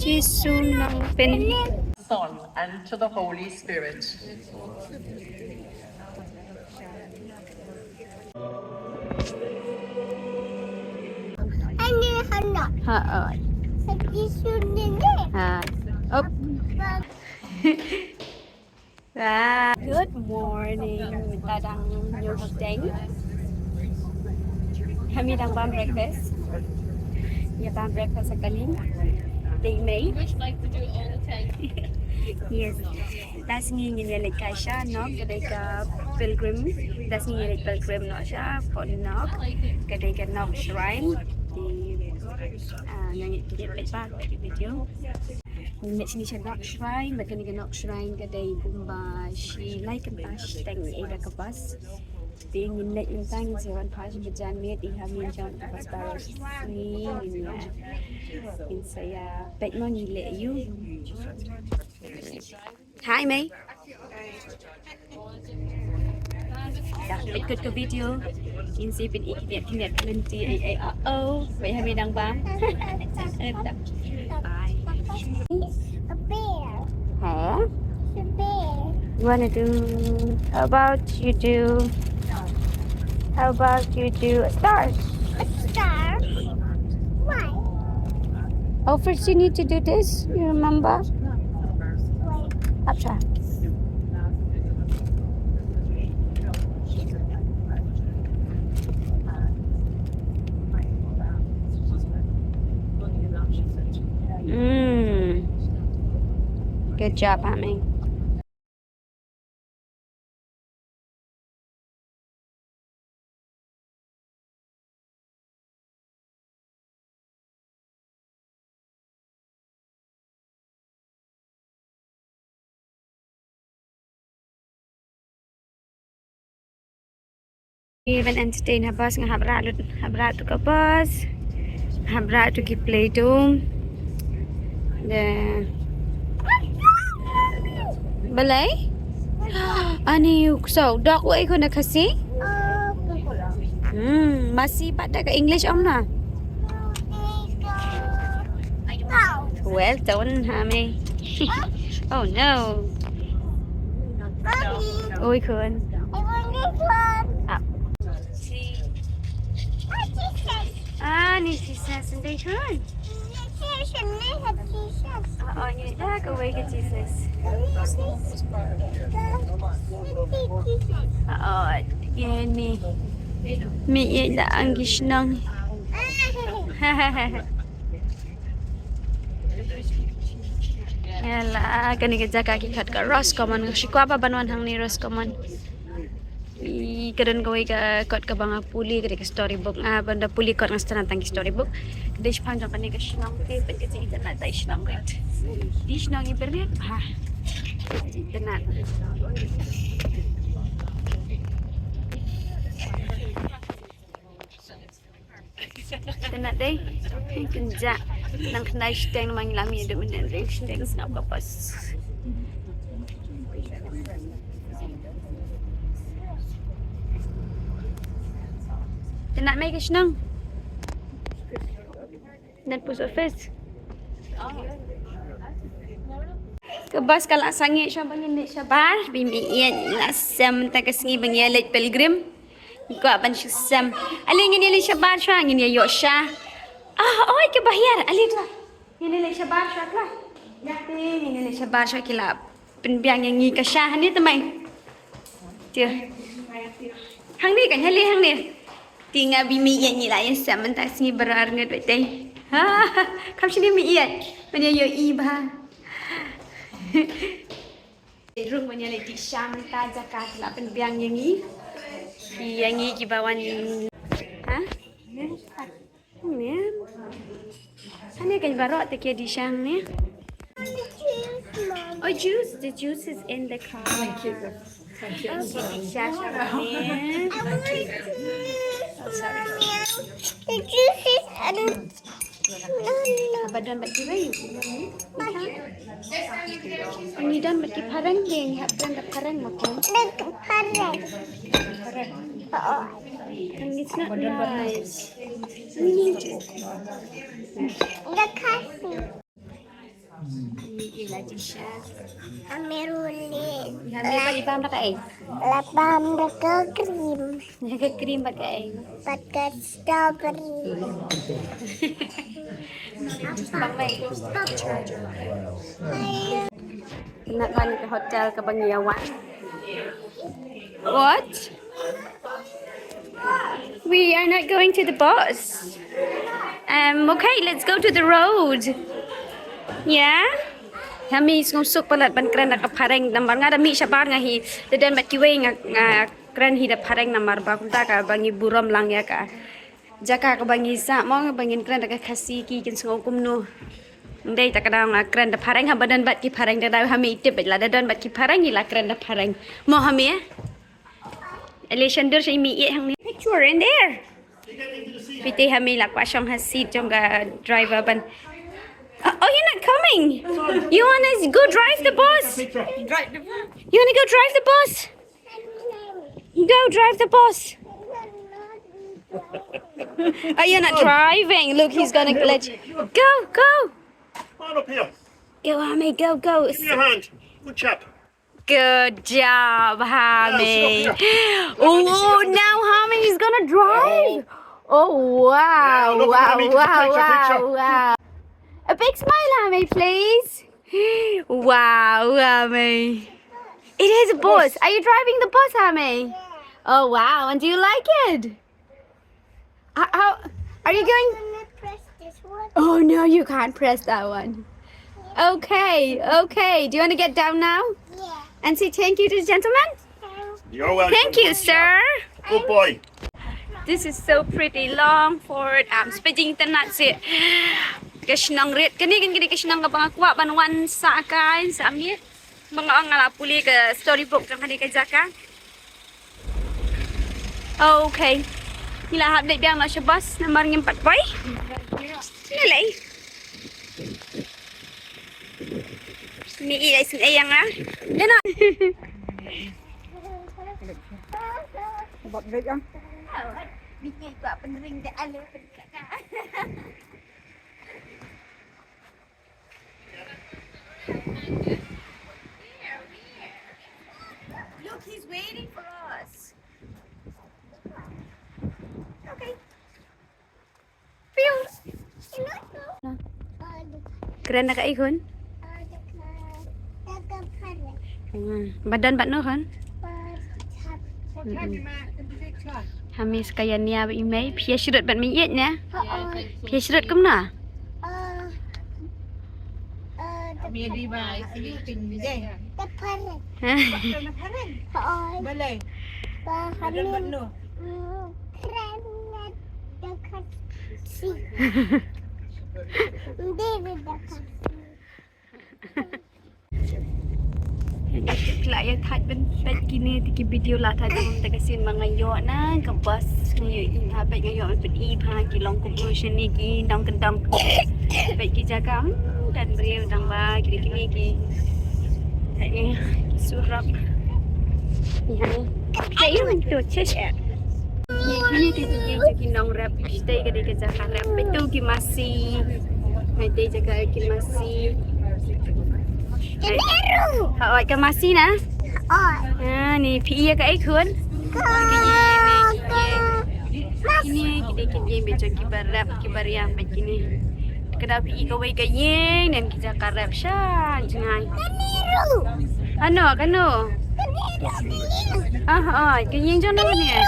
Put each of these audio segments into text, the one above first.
Jisoo ng pen. Son, and to the Holy Spirit. Ha, oh. Good morning. Kita đang vô học đánh. Kami đang ban breakfast. Ya ban breakfast sekali. I Mei. Yes. Das ngin Leit siya, no? Kadai ka pilgrim. Das ngin Leit pilgrim no siya. For no. Kadai ka no shrine. Nangit dia lepas video. Mek sini siya nok shrine, mek kani nok shrine kadai kumba shi like kan tash tang ida ka bus. Ting in lek in tang sewan pas berjan met iha min jan pas baros ni in saya baik mo ni le you. Hi Mei. Dah ikut ke video. In si pin ikit kinet plenty vậy hai mi đang bám. Bye. A bear. Hả? A bear. You wanna do? How about you do a star? A star. Why? Oh, first you need to do this. You remember? Wait. Up try. Good job, I Mei. Even entertain habas nga habra to kabas. Habra to keep play to. The balay? Ani so dog way ko na kasi? Masih pada ka English om na. Well done, Hami. Oh no. Ôi khôn. I want this one. Ni Jesus and they khôn. Như đó có way ka Jesus. Yan mi ila ang gisnang. Yala kani ka Jaka ki khat ka Ross common shikwa ba banwan hang ni Ross common. I kadon ko ka kot ka bang puli ka storybook banda puli kot ng tanang storybook. Kadai shaphang jang kani ka shnang te pet ka internet dai shnang ret. Di shnang internet ha. Internet. Internet dai. Kenja nang knai steng mang lami de men ring steng snap ka pas. Nak mai ke senang. Dan post office. Kebas kalau sangi siya bangin ni siya bar bimiyan lasam ta kasingi bangya Leit pilgrim. Ko aban siya sam. Ali ngini li siya bar siya ngini yo siya. Oy ke bahir ali tu. Ngini li siya bar siya kla. Yati ngini li siya bar siya kila. Penbiang yang ngi ka siya ni temai. Chưa. Hang ni kan hali hang ni. Tinggal bimi yang ni lah yang sama tak sini berar ngat betul. Kamu sini mi iat, mana yo iba. Rung mana lagi syam tak Jaka lah penbiang yang ni. Yang ni kibawan. Ni. Sana kan baru tak kira di syam ni. Oh juice, the juice is in the car. Thank you. Okay, shaphang. Oh, sorry. The juice is Badan bagi bayi. Ini dan bagi parang deng, habis dah parang makan. parang. Parang. Oh. And it's not nice. The castle. Gila Jisha. Amerulin. Hamil pa pakai. Lapam pakai krim. Jaga krim pakai. Pakai strawberry. Nak balik ke hotel ke Bangiawan. What? We are not going to the bus. Okay, let's go to the road. Yeah? Kami ngusuk palat ban kran nak pareng nambar ngada mi sabar ngahi dan bat kiwe kran hi da pareng nambar ba kunta ka bangi buram lang ya ka. Jaka ka bangi sa mo bangin kran da kasi ki kin sngau kumnu. Ndai ta kadang kran da pareng ha badan bat ki pareng da hami tip la dan bat ki pareng ila kran da pareng. Mo hami Alexander mi hang ni picture in there. Piti hami la kwa shong ha seat jong ga driver ban. Oh, you're not coming. You wanna go drive the bus? You wanna go drive the bus? Go drive the bus. Oh, you're not driving. Look, he's gonna let you. Go, go. Come on up here. Go, Hami, go, go. Give me your hand. Good chap. Good job, Hami. Oh, now Hami is gonna drive. Oh, wow, Yeah, look at wow, Hami, wow, picture. wow, wow. A big smile, Hami, please. Wow, Hami. It is a bus. Are you driving the bus, Hami? Oh, wow. And do you like it? How are you going? I'm gonna press this one. Oh, no, you can't press that one. Okay, okay. Do you want to get down now Yeah. and say thank you to the gentleman? You're welcome. Thank you, sir. Good boy. This is so pretty long for speaking tanat si Kashnang rit kani kashnang ka bangakwa banwan sa kain sa ami mga ngala puli ka storybook jang kani ka Jaka. Okay. Nila update biang na siya bus nomor 4 boy. Nalay. Ni ilay sin ayang ah. Dana. Bọc đấy không? Đi ngay qua bên ring để alo bên cả. Look, he's waiting for us. Okay. Pew. Keren na kaikon? Badan bat no kan? Hamis kaya niya I Mei phía srut bạn mình yết nha. Phía srut cũng nè. Maybe by sleeping day. Balay. Badan no. Lại thay bên bên kini thì cái video là thay bên ta cái xin mga yo na cái bus ngayon in ha bên ngayon bên i pa cái long conclusion ni cái dong kendang bên cái Jaka dan beliau dan ba kini cái ini surat ni ha cái mình tuh cek ini cái nong rap stay cái Jaka rap itu cái masih nanti Jaka cái masih hỏi cái masih na ni pia cái khun ini kita kini beca kibarap kibariam begini kada pi ka wei ka yeng nem kita karap sha jangai ano cái yeng cho nó nè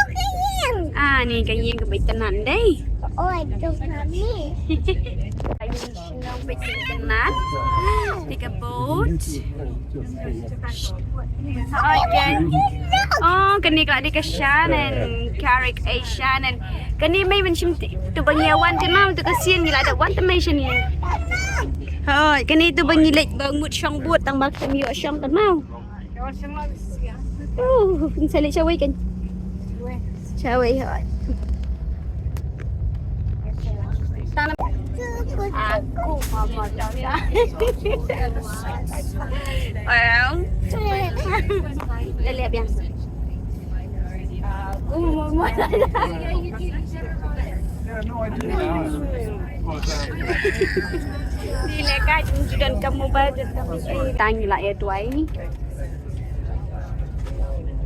ni cái yeng ka bai tanan đây Ôi, đúng là mẹ. Nông bị chỉnh nát thì cái boat cái này lại đi cái Shannon carrick a Shannon cái này mấy mình chim tụi bao nhiêu quan cái nào tụi cái xiên gì lại được quan tâm mấy chuyện này thôi cái này tụi bao nhiêu lịch bằng một song buốt tăng bạc thêm nhiều song tận mau sẽ lấy cho weekend cho weekend thôi aku mau modal ya. Well, lihat yang. Nilai ka dan kamu baca tapi tanya lah ya tuai ni.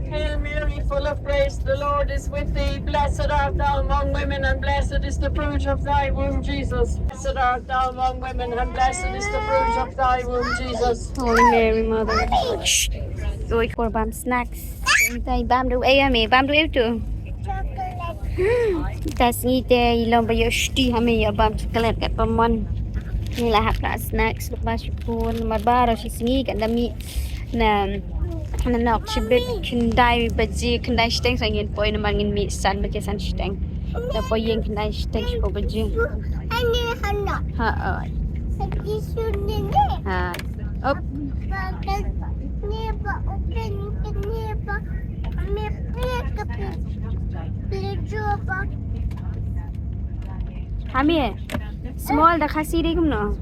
Hail Mary, full of grace, the Lord is with thee. Blessed art thou among women, and blessed is the fruit of thy womb, Jesus. Blessed art thou among women, and blessed is the fruit of thy womb, Jesus. Holy Mary, Mother of God. Rồi for bam snacks. Tay bam đâu ấy mẹ bam đâu ấy tu. Chocolate. Tas ni te ilong bayo shti hame ya bam chocolate kat pamon. Ni lah hap snacks lepas pun marbara si singi kat dami na nak sibet kendai baji kendai steng sangin poi na mangin mi san baji san steng. Da poi yang kendai steng ko baji. Ini anak. Ha. Lagi sudah ni. Ha. Op. Bagai ni apa open ni apa. Kami pergi ke apa. Hame. Small dah kasih dia kumno.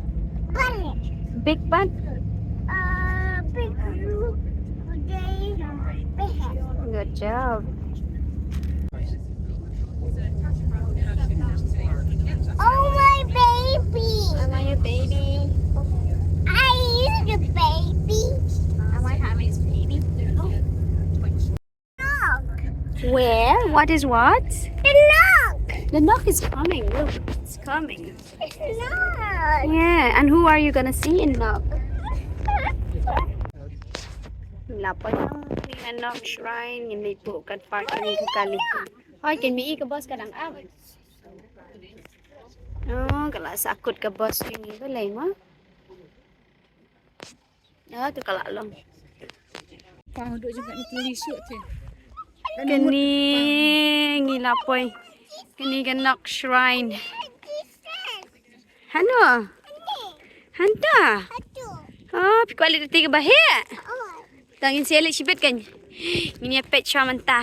Balik. Big pan. Big blue. Day. Behat. Good job. Oh my baby. Am I your baby? I is the baby. Am I Hame's baby? Knock. Where? What is what? The knock. The knock is coming. Look, it's coming. It's knock. Yeah, and who are you gonna see in knock? Lapor ni knock shrine ini bukan park ini kali. Hoy, can me ke bos kadang aw. Oh, kalau sakut ke bos ini boleh mah. Ya, tu kalau long. Pang duduk juga ni tulis tu. Kini ngilapoi. Kini kan knock shrine. Hano? Hanta? Aduh. Oh, kuali tiga bahaya. Oh. Tangin siya sibet kan. Ini pet siya manta.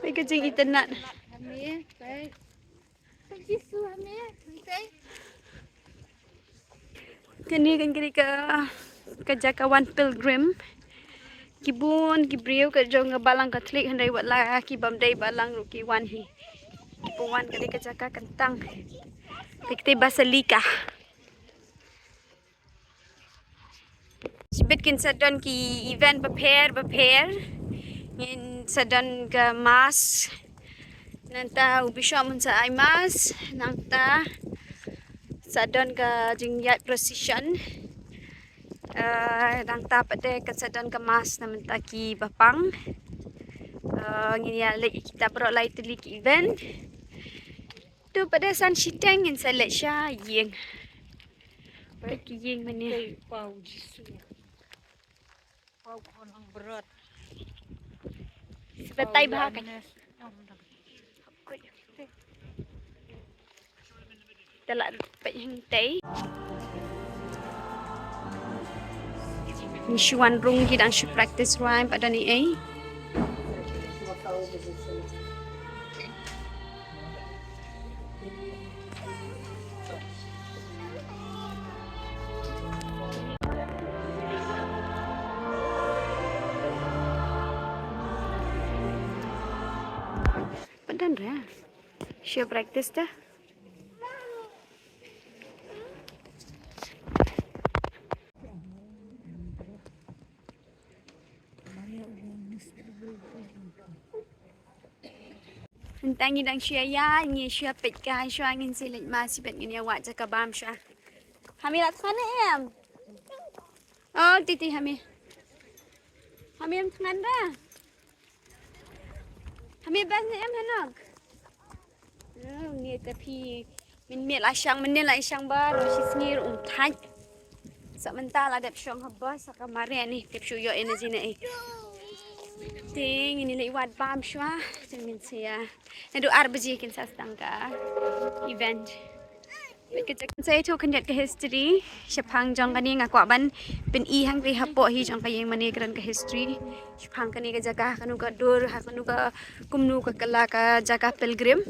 May kajing internet. Amir, baik. Pergi su Amir, santai. Kini kan kini ke Jaka Leit pilgrim. Kibun kibriu ke jong balang Katolik handai buat lah kibam dai balang ruki wan hi. Kipuan kini ke Jaka kentang. Kita basilika. Sibet kin sadon ki event prepare. Ngin sadon ke mas. Nanta ubisyo mun sa ay mas. Nanta sadon ke jingyat procession. Nanta pade ke sadon ke mas namenta ki bapang. Ngin ya lagi kita pro lai telik event. Tu pada san shiteng ngin salet sya yeng. Pergi yeng mana. Pau jisu. Pau orang berat. Sebetai bahakan. Telak dapat yang teh. Ni syuan rung kita ang practice rhyme pada ni Padan dah. Syuh practice dah. Tangi dang syuh ya, ni syuh pet kai syuh angin silit masih pet ni awak Jaka bam syuh. Hamil at sana em. Oh, titi hamil. Hamil tangan dah. Hamil bas ni em hanog. Oh, ni tapi min asyang bar si sengir thaj. Sementara ada syong habas kamari ni tip syuh yo energi ni. Ting ini lewat bam syuah jamin saya. Nado arbaji kin sastang ka event. Saya tu kendat ke history shaphang jong kani ngaku ban pen I hang ri hapoh hi jong kayeng mani kran ke history shaphang kani ke Jaka kanu ka dur kanu ka kumnu ka kala ka Jaka pilgrim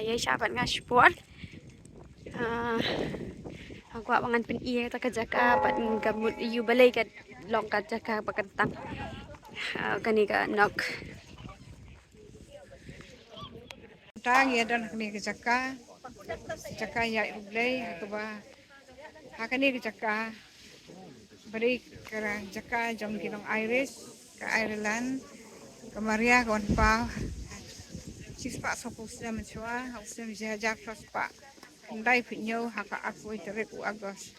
ye shapan nga sport aku bangan pen I ta ka Jaka pat gamut iu balai ka long ka Jaka pakantang kani ka nok Tang ya dan Hakane Ka Jaka. Jaka ya iblay hakaba. Hakane Ka Jaka. Beri kera Jaka jong kinong Irish ke Ireland. Ke Maria kawan pa. Sispa sopusnya mencoba, harusnya dijajak sospa. Hendai pinyo haka aku iterik u agos.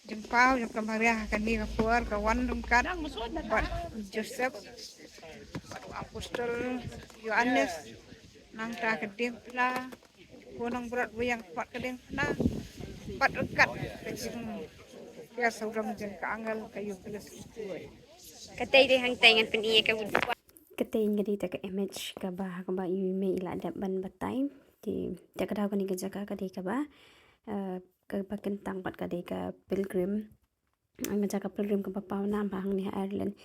Jempau yang ke Maria Hakane Ka puar kawan dungkat. Bat Joseph. Bat apostol Yohanes. Nang ta keding pula gunung berat yang pat keding pula pat rekat kecing ya saudara jeng kaangal kayu plus Katay de hang taingan peniye ka budwa. Katay ngadi ta ka image ka ba I Mei ila da ban batay. Di ta ka daw ka ni ka Jaka ka de ka ba. Ka ba kentang pat ka de ka pilgrim. Ang Jaka pilgrim ka pa pa na hang ni Ireland.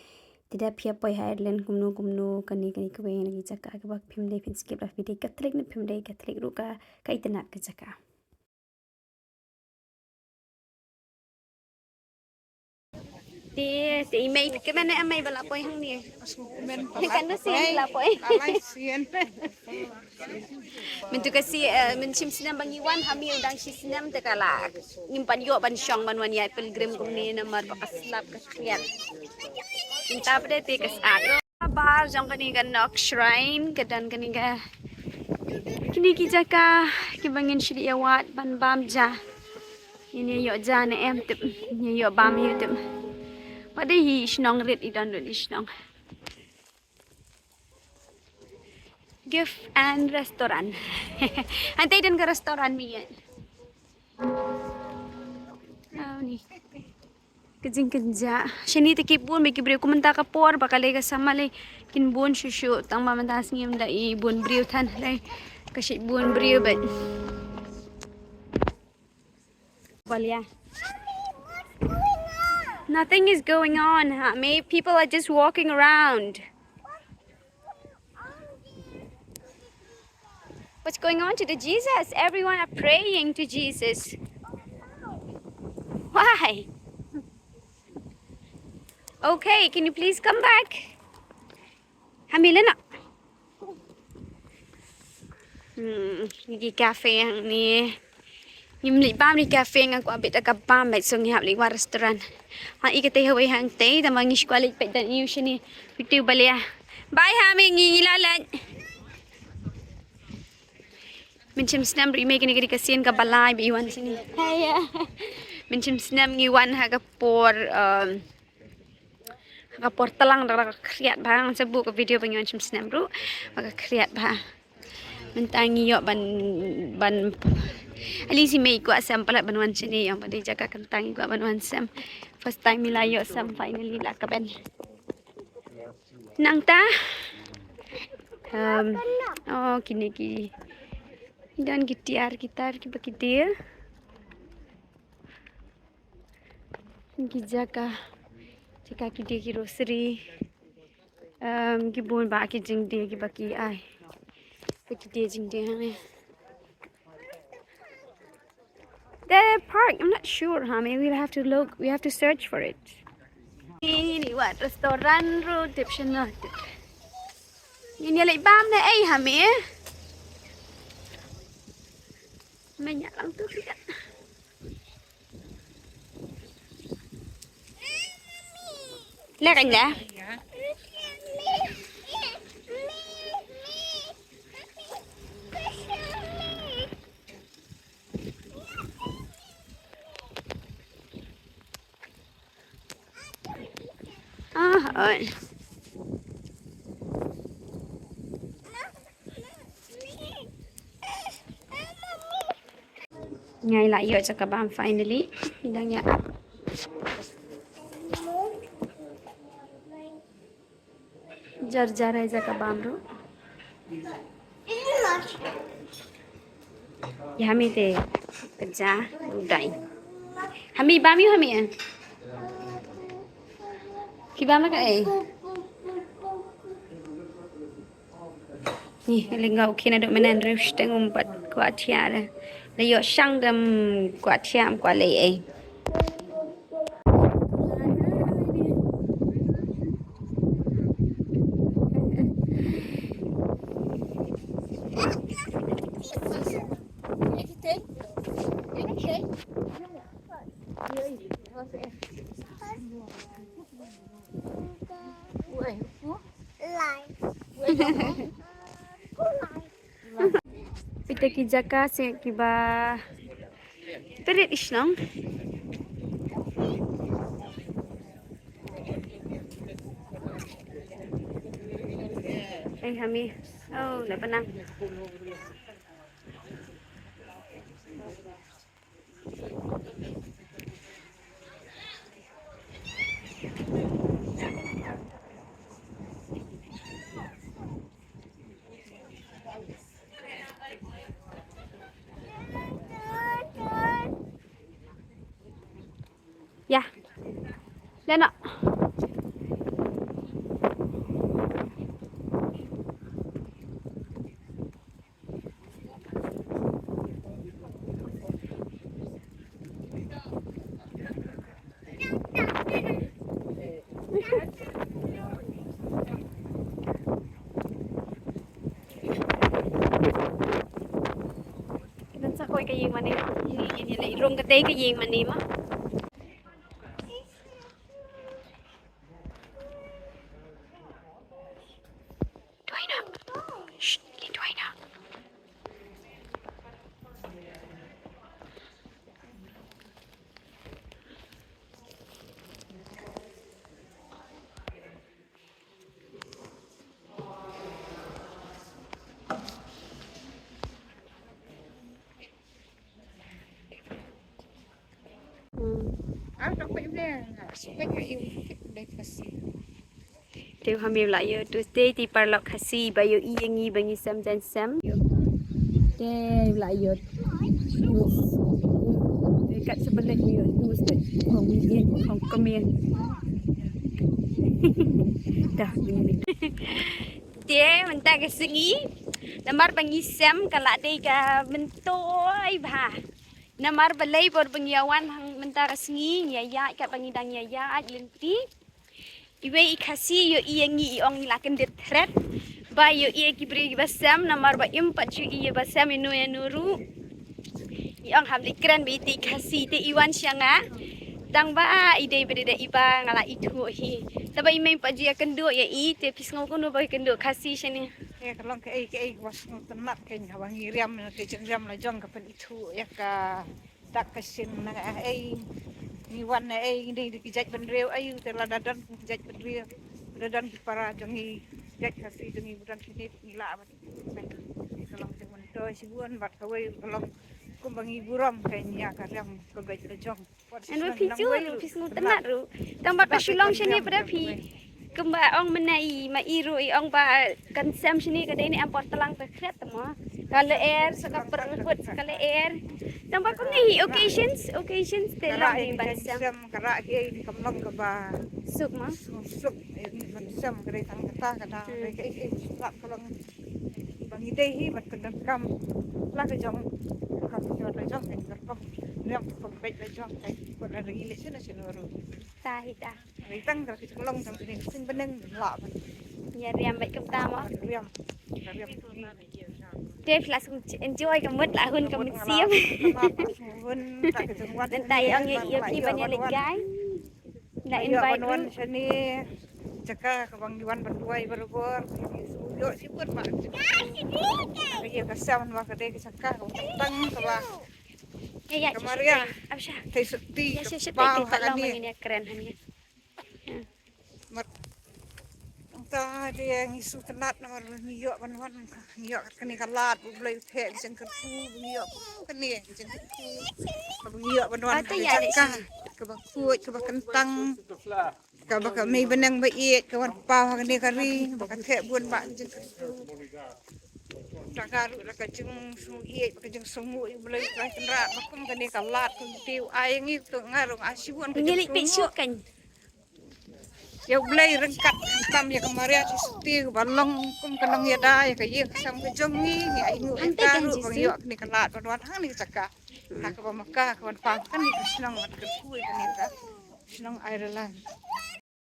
Tidak pihak poi Ireland kumno kani kawin lagi Jaka ka bak pimde pin skip lah pide Catholic ni pimde Catholic ru ka itenat ka Jaka. Ti I Mei ke mana amai bala poi hang ni. men Kan no sin la poi. alai sien Min tu kasi min sim sinam bang iwan hamil dang si sinam te kala. Ngimpan yo ban syong ban wan ya pilgrim kumni namar pakaslap ka kriat. Minta pada tikas ado. Bahar jang kani kan nok shrine kedan kani ka. Kini ki Jaka ki bangin shri awat ban bam ja. Ini yo ja ne em tip. Ini yo bam yo tip. Pada hi snong rit idan rit snong. Gift and restaurant. Antay dan ke restoran mi yan. Oh ni. Kejing kerja. Sini te kipun bagi beri kumenta ka por bakal ka sama le kin bun shuhshuh tang mamantas ngim da I bun beriu tan le kasi bun beriu bet. Walya. Nothing is going on. Maybe people are just walking around. What's going on to the Jesus? Everyone are praying to Jesus. Why? Okay, can you please come back? Hamila na. Ni cafe yang ni. Yung libam ni cafe nga ko abit ka pam bet song hap li restaurant. Ha ikate haway hang tay tamang iskwalik pet dan iu sini. Pitu balia. Bye hami ngilalan. Mencim snem ri me kini kasian ka balai bi iwan sini. Haya. Mencim snem ngiwan ha ka por kapor telang dak kriat bang sebu ke video pengen macam snem ru maka kriat bang mentangi yo ban ali si Mei ko asam pala banwan sini yang pada Jaka kentang ko banwan sam first time milayo sam finally la ka ben nang ta oh kini ki dan gitar ki bakidir ki Jaka ki de ki rosary ki bon ba ki jing de ki baki ai ki de jing de hane the park I'm not sure maybe we'll have to look we have to search for it ini what restaurant ro tiption na ini lại bam này ai hả mẹ mày nhặt lắm tôi kìa lẹ anh đã rồi ngày lại giờ cho các bạn finally đang nhận jar aja ka bamro ya hami te kerja udai hami bami hami ki bam ka ni lingau kina do menen rush teng umpat kwa tiara le yo sang dam kwa tiam kwa le Pita ki Jaka se ki ba Perit isnong. Kami. Oh, dah penang. Ya. Lena. Sa ko'y kayeng mani. Ini lai rong katay kayeng mani ma. Tuay na. Shh, tuay na. Ano ko yun na? Spek yung day kasi. Tiêu hami lại yo Tuesday thì parlok khasi ba yo iyangi bangi sam dan sam. Tiêu lại yo. Dekat sebelah yo Tuesday. Hong yen hong komien. Dah begini. Tiêu mentah ke sengi. Namar bangi sam kala dei ka mentoi ba. Namar balai por pengiawan hang mentah ke sengi ya kat bangi dang ya lenti. Iwe ikasi yo iyangi iong laken de threat ba yo iye kibri basam namar ba impat ju iye basam inu nuru iong ham dikran bi ti kasi te iwan syanga tang ba ide bede iba ngala itu hi taba imai paju ya kendo ya i te pisngau kono ba kendo kasi syani Kalau ke was tenak ke ngawang ngiriam ke jengram la jong kapan itu ya ka tak kesin na ni wan na ini dikijat benreu ayu tela dadan kijat benreu dadan para jongi jat kasi jongi budan sini ngila ba kalau temen to sibuan bat kawai kalau kumbangi buram kayaknya karam kagaj la jong anu piju pisngau tenak ru tambat pasulong syani pada pi Kemba ong menai ma iru ong ba kansam sini kadai ni ampor telang tekret temo. Kalau air saka perut sekali air. Tambah ko ni occasions telang ni bansam. kara ke kamlang ka ba Suk ma. suk bansam kadai tang kata kada ke lak kalang bangi dehi bat kadang kam la ka jong ka jong la jong kan kam niam ko bet la jong kai ko la ri le sina sinuru Tahita. Ritang ka kalang tang ni sin beneng la ba Ya riam baik kepta mo. riam Dave langsung enjoy kemut lah hun kemut siam. Nanti ang iyo kiban ya legay. La invite wan sini Jaka kabang diwan banduai berubur yo siput pak iya kasam wa kade Jaka tang kaba Ya Kamaria. Absha. tei suti Ya sya pau tak long hakane ini keren hani. ta dia ngisu tenat nomor ngiyo banwan ngiyo kani kalat bulai the jingkyrkhu ngiyo kani jingkyrkhu ngiyo banwan Jaka kabang kuat kabang kentang kabang kami benang bait kawan pau hakane kari bakat the buan bak jingkyrkhu Jaka la ka jing su ie ka jing sungu bulai ka kendra makum kani kalat ku tiu ai ngi tu ngarung asibuan ka Ngilik pisuk kan. ya bulai rengkat tam ya kemarin suti balong kum kanang ya da ya kaye sam ke jongi ni ai ngu eta ru bang yo ni kalat banwan hang ni Jaka ha ka ba Mekah kawan pa kan ni senang mat ke kui kan ta senang Ireland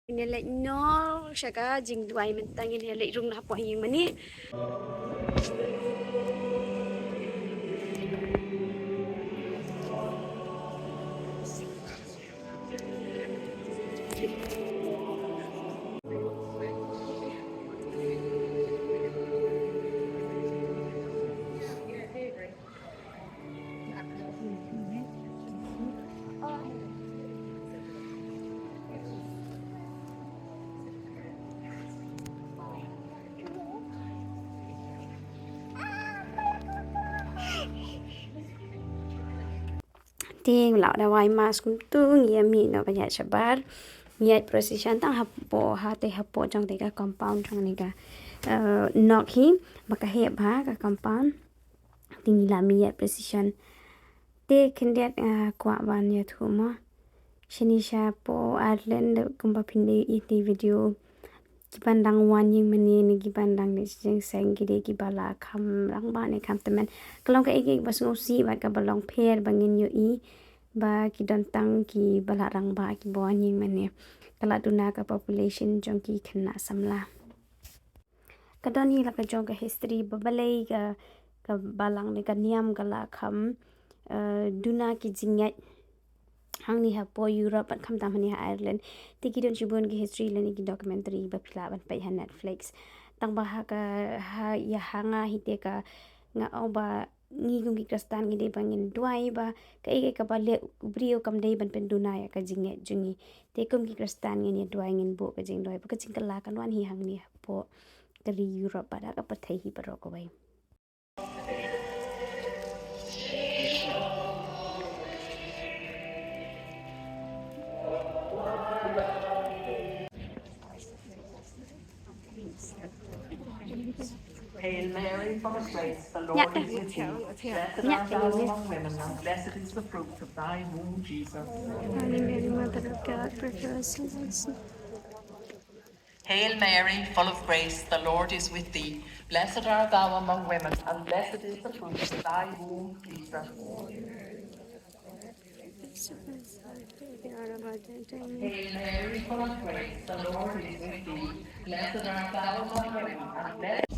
Ini lek no syaka jing duai mentang ini lek rung hapoh yang mani. ting lão đã vay mas cũng tu nghĩa mi nó bây giờ sẽ bar nghĩa precision tăng hapoh hapoh trong cái compound trong này cả nọ khi mà cái hệ ba cái compound ting là mi precision te kendiat kwa ban ya thuma shinisha po Ireland kumba phinde iti video kipandang wan ying mani ni kipandang ni jing sang gide ki bala kham rang ba ne kham temen kalong ka ek bas ngosi ba ka balong pher bangin yo I ba ki don tang ki bala rang ba ki bon ying mani kala duna ka population jong ki khna samla ka don hi la ka jong ka history ba balai ka balang ni ka niam kala kham duna ki jingat hang ni hapoh Europe at kam tam ni Ireland tiki don chibun ki history lani ki documentary ba phila ban pai ha Netflix tang ba ha ka ha ya hanga hite ka nga oba ngi gum ki kristan ngi de bangin duai ba ka e ka ba le brio kam dei ban pen duna ya ka jinge jungi te kum ki kristan ngi duai ngin bo ka jing doi ba ka jing kala kan wan hi hang ni hapoh kali Europe ba da ka pathai hi baro ko bai Hail Mary, full of grace, the Lord is with you. Blessed art thou among women, and blessed is the fruit of thy womb, Jesus. Holy Mary, Mother of God, pray for us sinners. Hail Mary, full of grace, the Lord is with thee. Blessed art thou among women, and blessed is the fruit of thy womb, Jesus. Hail Mary, full of grace, the Lord is with thee. Blessed art thou among women, and blessed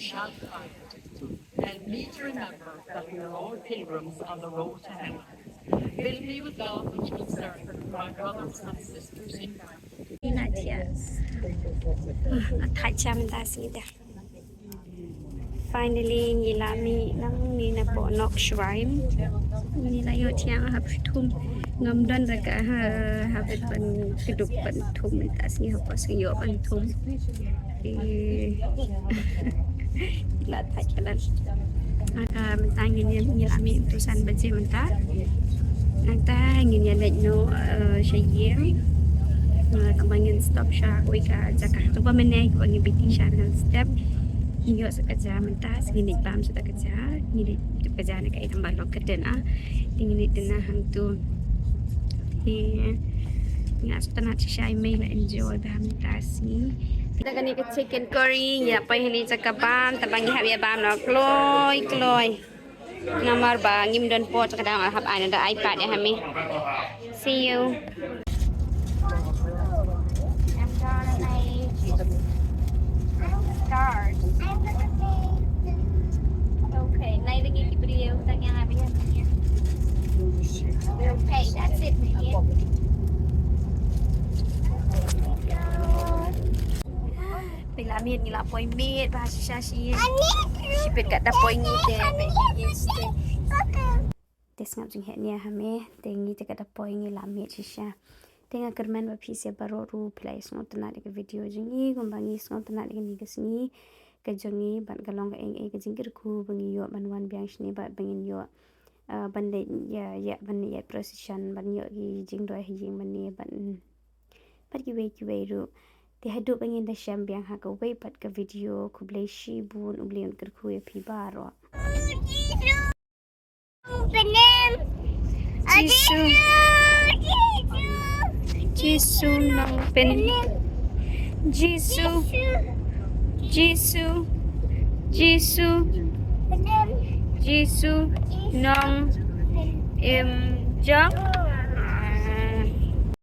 shall find. Help me to remember that we are all pilgrims on the road to heaven. Fill me with love and concern for my brothers and sisters in Christ. Finally, Nilami nang nina po nok shrine. Nila yo tiang thum ngam don ra ka habet ban keduk ban thum tas ni hapoh sayo ban thum. La tajalan. Aka mentangin Nilami utusan baje mentah. Anta ngin let no shayir. Kembangin stop sha koi ka Jaka. Tu ba menai ko ngi biti sha step. Iyo sa kerja mentas gini pam sudah kerja gini kerja nak kait tambah loket dan tinggi dena hang tu nggak setelah I Mei lah enjoy bah mentas ni kita kan ikut chicken curry ya apa ini cakapan tabang ihap ya bam no kloy nomor ba ngim don po kadang hab ada iPad ya kami see you. Okay, nay lagi video tanya habis. Okay, that's it. Bila miet ni lapoi miet bahasa syashi. Sipit kat dapoi ni te. Tes ngap jing het ni hame tengi te kat dapoi ni la miet shisha. Tenga kerman ba phisia baroru play sngot na de video jingi gombangi sngot na de ni gasni ka jongi ban galong eng e ka jingkyrkhu bangi yo ban wan byang shni ba bangin yo ban de ya ban ya precision ban yo gi jingdoi hi jing ban ni ban pat ki we ru te hadu bangin da sham byang ha ka we pat ka video kublai shi bun ublion kyrkhu e phi baro Jisu nang pen Jisu Gisu nong im Jok